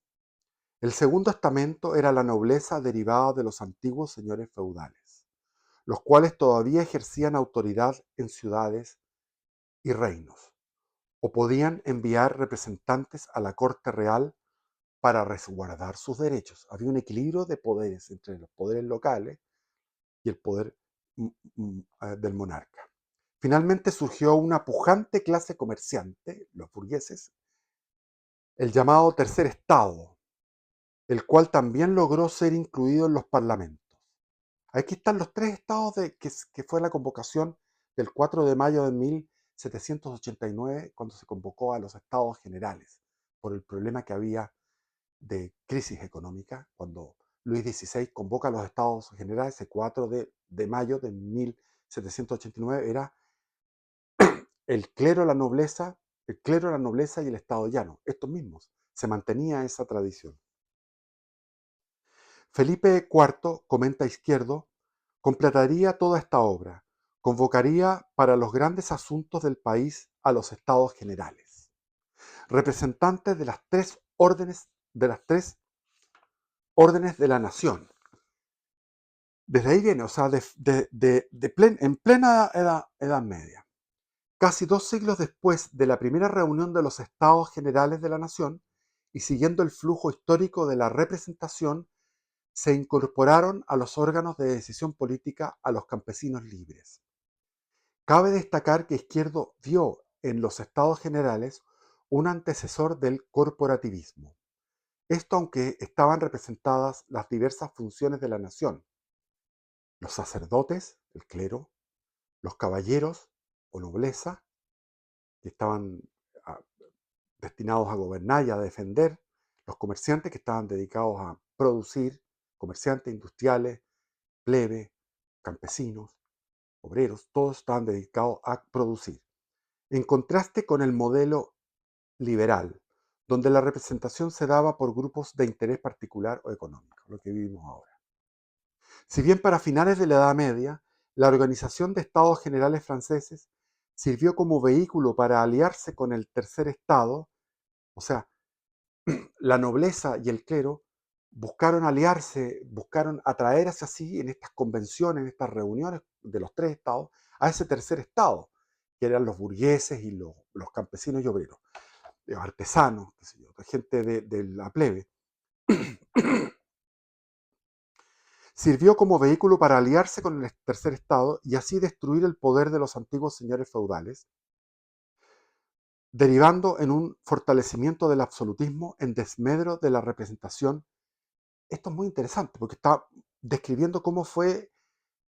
A: El segundo estamento era la nobleza derivada de los antiguos señores feudales, los cuales todavía ejercían autoridad en ciudades y reinos, o podían enviar representantes a la corte real para resguardar sus derechos. Había un equilibrio de poderes entre los poderes locales y el poder del monarca. Finalmente surgió una pujante clase comerciante, los burgueses, el llamado tercer estado, el cual también logró ser incluido en los parlamentos. Aquí están los tres estados que fue la convocación del 4 de mayo de 1789, cuando se convocó a los estados generales, por el problema que había de crisis económica, cuando Luis XVI convoca a los estados generales el 4 de mayo de 1789, era el clero, la nobleza, el clero, la nobleza y el estado llano, estos mismos. Se mantenía esa tradición. Felipe IV, comenta Izquierdo, completaría toda esta obra, convocaría para los grandes asuntos del país a los estados generales, representantes de las tres órdenes de la nación. Desde ahí viene, o sea, en plena edad Media. Casi 2 siglos después de la primera reunión de los estados generales de la nación y siguiendo el flujo histórico de la representación, se incorporaron a los órganos de decisión política a los campesinos libres. Cabe destacar que Izquierdo vio en los Estados Generales un antecesor del corporativismo. Esto aunque estaban representadas las diversas funciones de la nación: los sacerdotes, el clero, los caballeros o nobleza, que estaban ah, destinados a gobernar y a defender, los comerciantes, que estaban dedicados a producir, comerciantes, industriales, plebe, campesinos, obreros, todos estaban dedicados a producir. En contraste con el modelo liberal, donde la representación se daba por grupos de interés particular o económico, lo que vivimos ahora. Si bien para finales de la Edad Media, la Organización de Estados Generales franceses sirvió como vehículo para aliarse con el Tercer Estado, o sea, la nobleza y el clero buscaron aliarse, buscaron atraer hacia sí en estas convenciones, en estas reuniones de los tres estados, a ese tercer estado, que eran los burgueses y los campesinos y obreros, artesanos, qué sé yo, gente de la plebe. Sirvió como vehículo para aliarse con el tercer estado y así destruir el poder de los antiguos señores feudales, derivando en un fortalecimiento del absolutismo en desmedro de la representación. Esto es muy interesante porque está describiendo cómo fue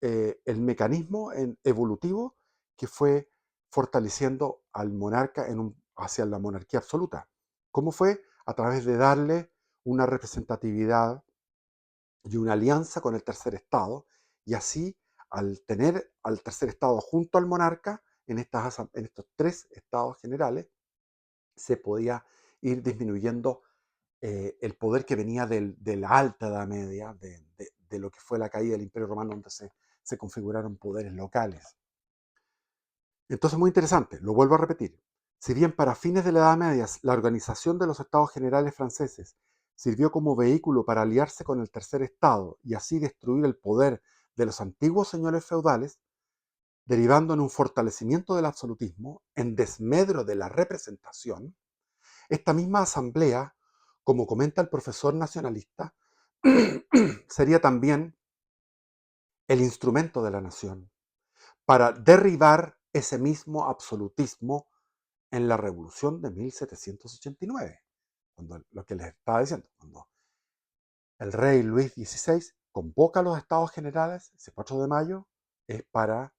A: el mecanismo evolutivo que fue fortaleciendo al monarca hacia la monarquía absoluta. ¿Cómo fue? A través de darle una representatividad y una alianza con el tercer estado, y así, al tener al tercer estado junto al monarca en estos tres estados generales, se podía ir disminuyendo el poder que venía de la alta Edad Media, de lo que fue la caída del Imperio Romano, donde se configuraron poderes locales. Entonces, muy interesante, lo vuelvo a repetir. Si bien para fines de la Edad Media la organización de los Estados Generales franceses sirvió como vehículo para aliarse con el Tercer Estado y así destruir el poder de los antiguos señores feudales, derivando en un fortalecimiento del absolutismo, en desmedro de la representación, esta misma asamblea, como comenta el profesor nacionalista, sería también el instrumento de la nación para derribar ese mismo absolutismo en la Revolución de 1789, cuando, lo que les estaba diciendo, cuando el rey Luis XVI convoca a los Estados Generales, ese 4 de mayo, es para,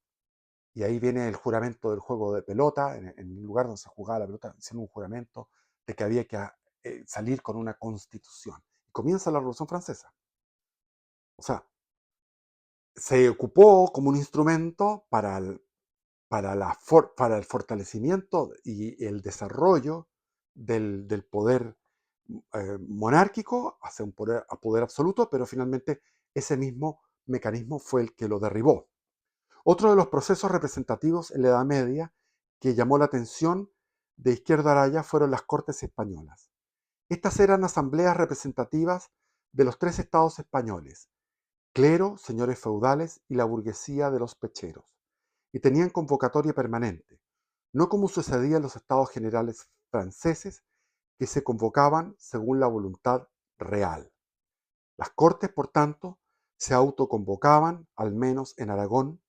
A: y ahí viene el juramento del juego de pelota, en el lugar donde se jugaba la pelota, hicieron un juramento de que había que salir con una constitución. Y comienza la Revolución Francesa. O sea, se ocupó como un instrumento para el fortalecimiento y el desarrollo del poder monárquico hacia un poder absoluto, pero finalmente ese mismo mecanismo fue el que lo derribó. Otro de los procesos representativos en la Edad Media que llamó la atención de Izquierdo Araya fueron las Cortes Españolas. Estas eran asambleas representativas de los tres estados españoles: clero, señores feudales y la burguesía de los pecheros, y tenían convocatoria permanente, no como sucedía en los estados generales franceses, que se convocaban según la voluntad real. Las cortes, por tanto, se autoconvocaban, al menos en Aragón,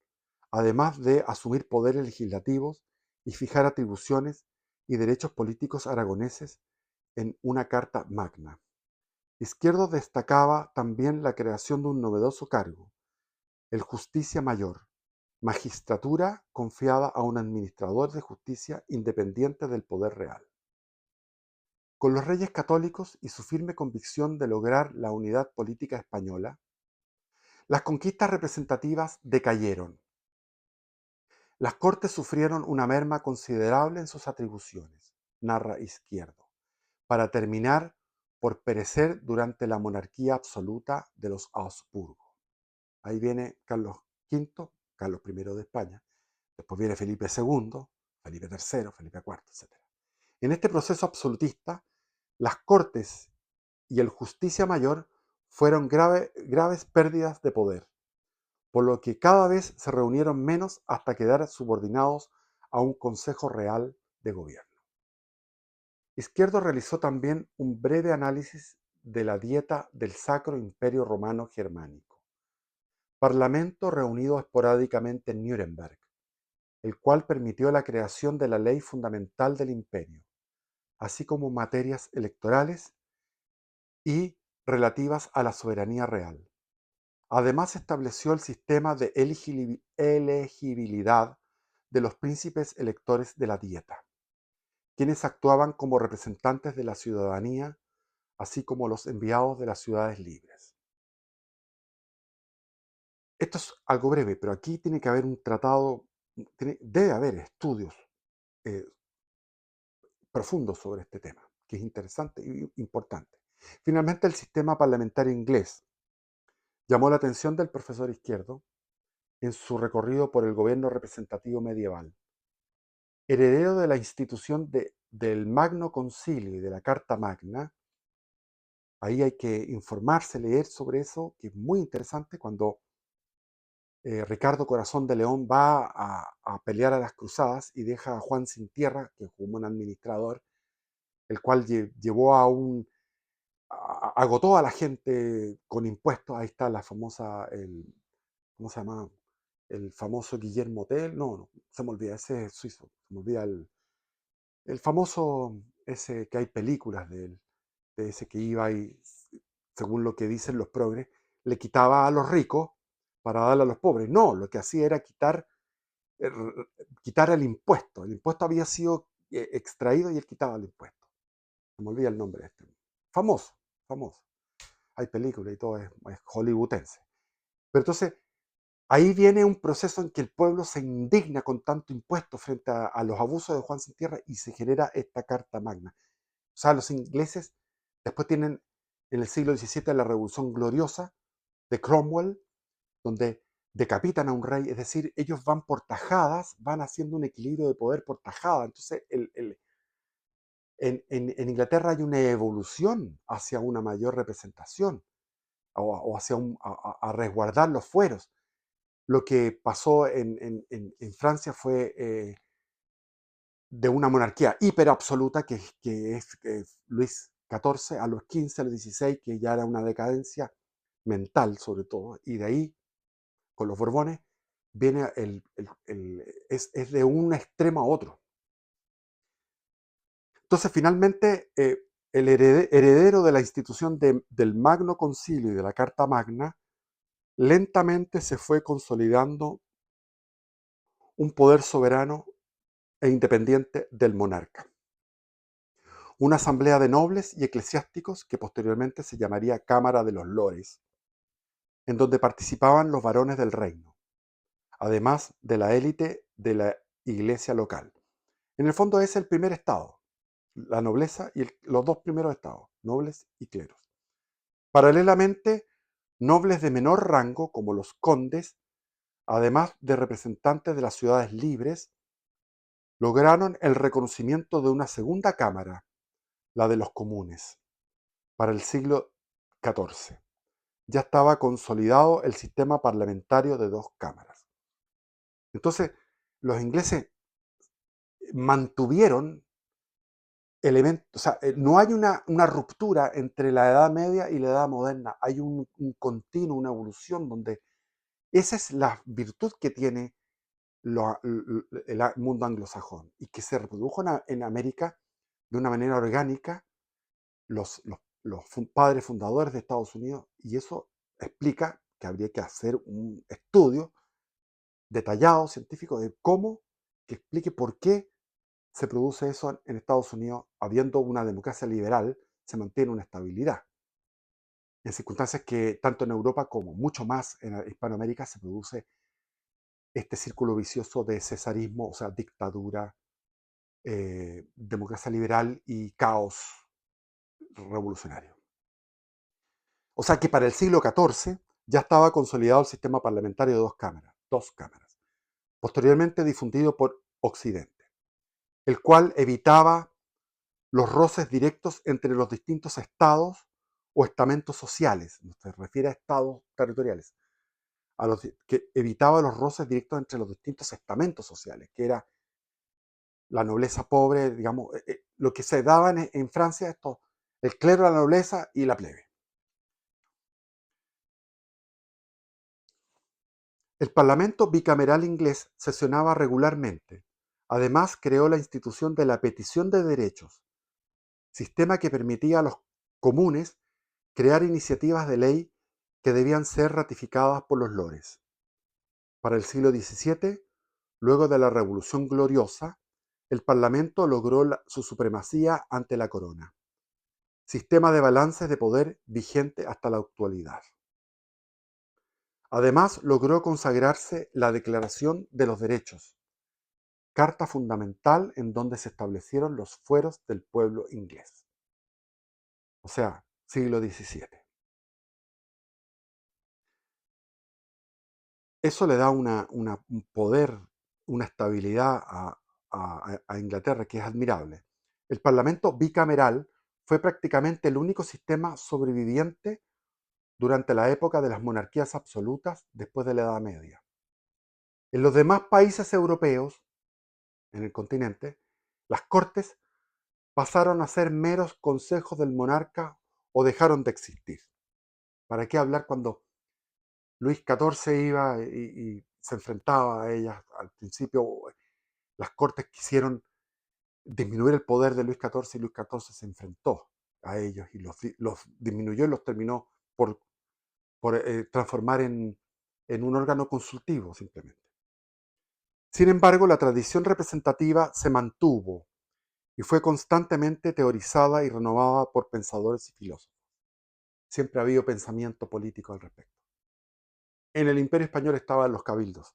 A: además de asumir poderes legislativos y fijar atribuciones y derechos políticos aragoneses en una carta magna. Izquierdo destacaba también la creación de un novedoso cargo, el Justicia Mayor, magistratura confiada a un administrador de justicia independiente del poder real. Con los reyes católicos y su firme convicción de lograr la unidad política española, las conquistas representativas decayeron. Las cortes sufrieron una merma considerable en sus atribuciones, narra Izquierdo, para terminar por perecer durante la monarquía absoluta de los Habsburgo. Ahí viene Carlos V, Carlos I de España, después viene Felipe II, Felipe III, Felipe IV, etc. En este proceso absolutista, las cortes y el Justicia Mayor fueron graves pérdidas de poder, por lo que cada vez se reunieron menos hasta quedar subordinados a un Consejo Real de Gobierno. Izquierdo realizó también un breve análisis de la Dieta del Sacro Imperio Romano Germánico, parlamento reunido esporádicamente en Nuremberg, el cual permitió la creación de la ley fundamental del imperio, así como materias electorales y relativas a la soberanía real. Además, estableció el sistema de elegibilidad de los príncipes electores de la Dieta, quienes actuaban como representantes de la ciudadanía, así como los enviados de las ciudades libres. Esto es algo breve, pero aquí tiene que haber un tratado, debe haber estudios eh, profundos sobre este tema, que es interesante y importante. Finalmente, el sistema parlamentario inglés llamó la atención del profesor Izquierdo en su recorrido por el gobierno representativo medieval. Heredero de la institución del Magno Concilio y de la Carta Magna, ahí hay que informarse, leer sobre eso, que es muy interesante cuando Ricardo Corazón de León va a pelear a las cruzadas y deja a Juan Sin Tierra, que es como un administrador, el cual llevó agotó a la gente con impuestos. Ahí está la famosa, ¿cómo se llama? El famoso Guillermo Tell, no, se me olvida, ese es suizo, se me olvida el famoso, ese que hay películas de él, de ese que iba y, según lo que dicen los progres, le quitaba a los ricos para darle a los pobres. No, lo que hacía era eh, quitar el impuesto. El impuesto había sido extraído y él quitaba el impuesto. Se me olvida el nombre de este. Famoso, famoso. Hay películas y todo, es hollywoodense. Pero entonces, ahí viene un proceso en que el pueblo se indigna con tanto impuesto frente a los abusos de Juan Sin Tierra y se genera esta Carta Magna. O sea, los ingleses después tienen en el siglo XVII la Revolución Gloriosa de Cromwell, donde decapitan a un rey, es decir, ellos van por tajadas, van haciendo un equilibrio de poder por tajada. Entonces, en Inglaterra hay una evolución hacia una mayor representación o hacia a resguardar los fueros. Lo que pasó en Francia fue de una monarquía hiperabsoluta que es Luis XIV, a los 15, a los 16, que ya era una decadencia mental sobre todo, y de ahí, con los Borbones, viene es de un extremo a otro. Entonces, finalmente, el heredero de la institución del Magno Concilio y de la Carta Magna, lentamente se fue consolidando un poder soberano e independiente del monarca. Una asamblea de nobles y eclesiásticos que posteriormente se llamaría Cámara de los Lores, en donde participaban los varones del reino, además de la élite de la iglesia local. En el fondo es el primer estado, la nobleza y los dos primeros estados, nobles y cleros. Paralelamente, nobles de menor rango, como los condes, además de representantes de las ciudades libres, lograron el reconocimiento de una segunda cámara, la de los comunes, para el siglo XIV. Ya estaba consolidado el sistema parlamentario de dos cámaras. Entonces, los ingleses mantuvieron elementos, o sea, no hay una ruptura entre la Edad Media y la Edad Moderna, hay un continuo, una evolución donde esa es la virtud que tiene el mundo anglosajón y que se reprodujo en América de una manera orgánica los padres fundadores de Estados Unidos, y eso explica que habría que hacer un estudio detallado, científico, de cómo, que explique por qué se produce eso en Estados Unidos, habiendo una democracia liberal, se mantiene una estabilidad. En circunstancias que tanto en Europa como mucho más en Hispanoamérica se produce este círculo vicioso de cesarismo, o sea, dictadura, democracia liberal y caos revolucionario. O sea que para el siglo XIV ya estaba consolidado el sistema parlamentario de dos cámaras, posteriormente difundido por Occidente, el cual evitaba los roces directos entre los distintos estados o estamentos sociales, no se refiere a estados territoriales, que evitaba los roces directos entre los distintos estamentos sociales, que era la nobleza pobre, digamos, lo que se daba en Francia, el clero, la nobleza y la plebe. El Parlamento bicameral inglés sesionaba regularmente. Además, creó la institución de la petición de derechos, sistema que permitía a los comunes crear iniciativas de ley que debían ser ratificadas por los lores. Para el siglo XVII, luego de la Revolución Gloriosa, el Parlamento logró su supremacía ante la corona, sistema de balances de poder vigente hasta la actualidad. Además, logró consagrarse la Declaración de los Derechos, carta fundamental en donde se establecieron los fueros del pueblo inglés. O sea, siglo XVII. Eso le da un poder, una estabilidad a Inglaterra que es admirable. El Parlamento bicameral fue prácticamente el único sistema sobreviviente durante la época de las monarquías absolutas después de la Edad Media. En los demás países europeos, en el continente, las cortes pasaron a ser meros consejos del monarca o dejaron de existir. ¿Para qué hablar cuando Luis XIV iba y se enfrentaba a ellas? Al principio las cortes quisieron disminuir el poder de Luis XIV y Luis XIV se enfrentó a ellos y los disminuyó y los terminó por transformar en un órgano consultivo simplemente. Sin embargo, la tradición representativa se mantuvo y fue constantemente teorizada y renovada por pensadores y filósofos. Siempre ha habido pensamiento político al respecto. En el Imperio Español estaban los cabildos.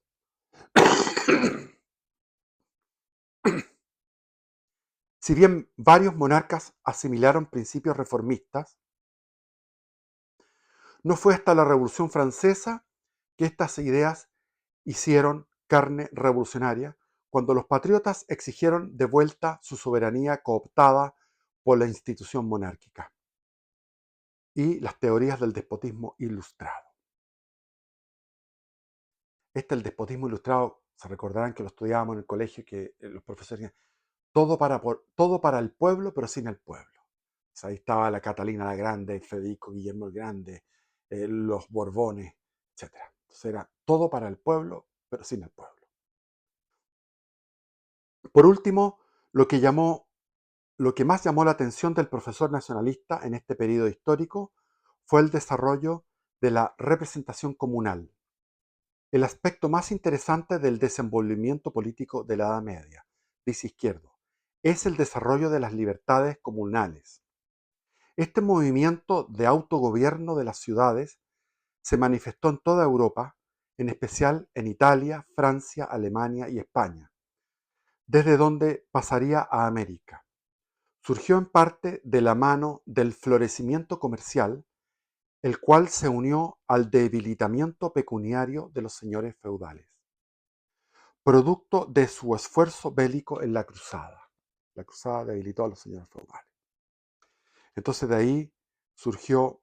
A: Si bien varios monarcas asimilaron principios reformistas, no fue hasta la Revolución Francesa que estas ideas hicieron carne revolucionaria, cuando los patriotas exigieron de vuelta su soberanía cooptada por la institución monárquica y las teorías del despotismo ilustrado. El despotismo ilustrado, se recordarán que lo estudiábamos en el colegio, que los profesores decían, todo para el pueblo, pero sin el pueblo. O sea, ahí estaba la Catalina la Grande, Federico Guillermo el Grande, los Borbones, etc. Entonces era todo para el pueblo, pero sin el pueblo. Por último, lo que más llamó la atención del profesor nacionalista en este periodo histórico fue el desarrollo de la representación comunal, el aspecto más interesante del desenvolvimiento político de la Edad Media, dice Izquierdo, es el desarrollo de las libertades comunales. Este movimiento de autogobierno de las ciudades se manifestó en toda Europa, en especial en Italia, Francia, Alemania y España, desde donde pasaría a América. Surgió en parte de la mano del florecimiento comercial, el cual se unió al debilitamiento pecuniario de los señores feudales, producto de su esfuerzo bélico en la cruzada. La cruzada debilitó a los señores feudales. Entonces de ahí surgió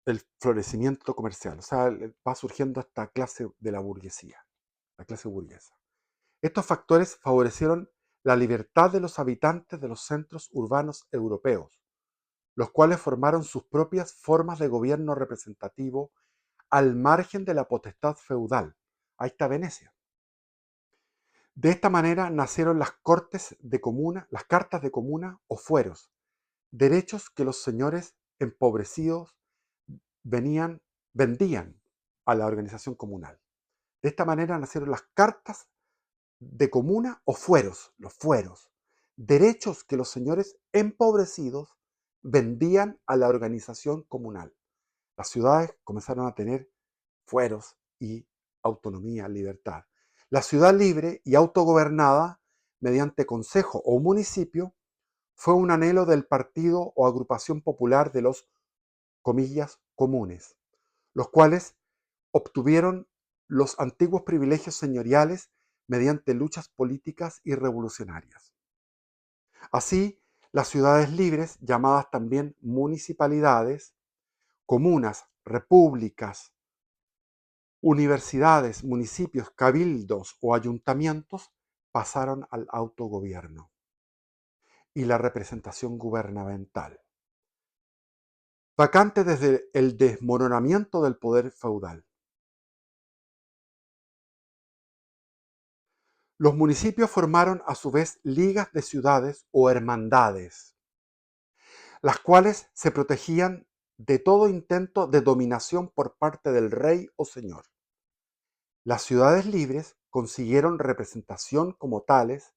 A: el florecimiento comercial, o sea, va surgiendo esta clase de la burguesía, la clase burguesa. Estos factores favorecieron la libertad de los habitantes de los centros urbanos europeos, los cuales formaron sus propias formas de gobierno representativo al margen de la potestad feudal. Ahí está Venecia. De esta manera nacieron las cortes de comuna, las cartas de comuna o fueros, derechos que los señores empobrecidos vendían a la organización comunal. De esta manera nacieron las cartas de comuna o fueros, los fueros, derechos que los señores empobrecidos vendían a la organización comunal. Las ciudades comenzaron a tener fueros y autonomía, libertad. La ciudad libre y autogobernada, mediante consejo o municipio, fue un anhelo del partido o agrupación popular de los, comillas, comunes, los cuales obtuvieron los antiguos privilegios señoriales mediante luchas políticas y revolucionarias. Así, las ciudades libres, llamadas también municipalidades, comunas, repúblicas, universidades, municipios, cabildos o ayuntamientos, pasaron al autogobierno y la representación gubernamental. vacante desde el desmoronamiento del poder feudal. Los municipios formaron a su vez ligas de ciudades o hermandades, las cuales se protegían de todo intento de dominación por parte del rey o señor. Las ciudades libres consiguieron representación como tales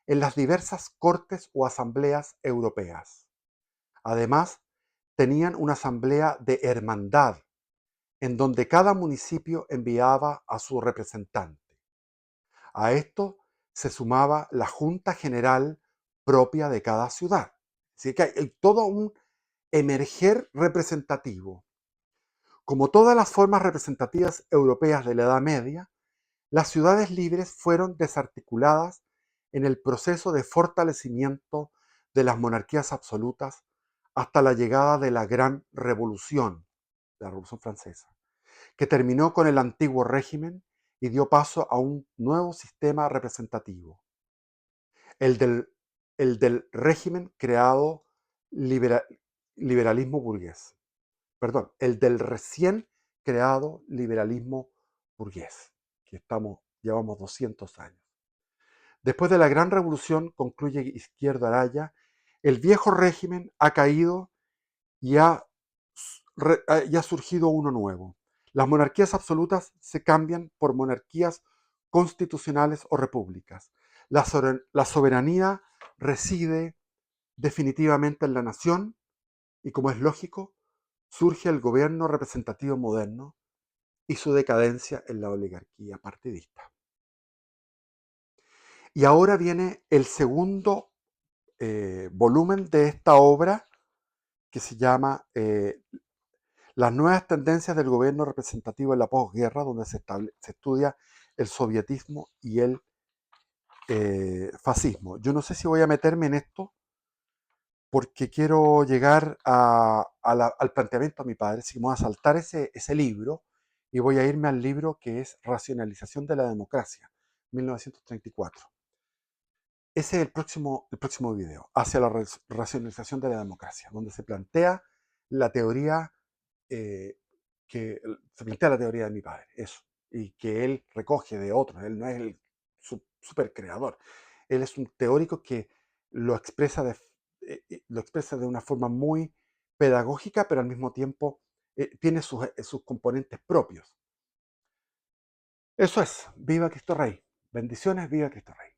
A: en las diversas cortes o asambleas europeas. Además, tenían una asamblea de hermandad, en donde cada municipio enviaba a su representante. A esto se sumaba la Junta General propia de cada ciudad. Así que hay todo un emerger representativo. Como todas las formas representativas europeas de la Edad Media, las ciudades libres fueron desarticuladas en el proceso de fortalecimiento de las monarquías absolutas hasta la llegada de la Gran Revolución, la Revolución Francesa, que terminó con el antiguo régimen y dio paso a un nuevo sistema representativo, el del, el del régimen creado libera- liberalismo burgués. Perdón, el del recién creado liberalismo burgués, que llevamos 200 años. Después de la Gran Revolución, concluye Izquierdo Araya, el viejo régimen ha caído y y ha surgido uno nuevo. Las monarquías absolutas se cambian por monarquías constitucionales o repúblicas. La soberanía reside definitivamente en la nación y, como es lógico, surge el gobierno representativo moderno y su decadencia en la oligarquía partidista. Y ahora viene el segundo volumen de esta obra que se llama Las nuevas tendencias del gobierno representativo en la posguerra, donde se estudia el sovietismo y el fascismo. Yo no sé si voy a meterme en esto porque quiero llegar al planteamiento de mi padre, si me voy a saltar ese libro y voy a irme al libro que es Racionalización de la Democracia, 1934. Ese es el próximo video, hacia la racionalización de la democracia, donde se plantea la teoría eh, se plantea la teoría de mi padre, eso, y que él recoge de otros, él no es el super creador, él es un teórico que lo expresa de una forma muy pedagógica, pero al mismo tiempo tiene sus componentes propios. Eso es, viva Cristo Rey, bendiciones, viva Cristo Rey.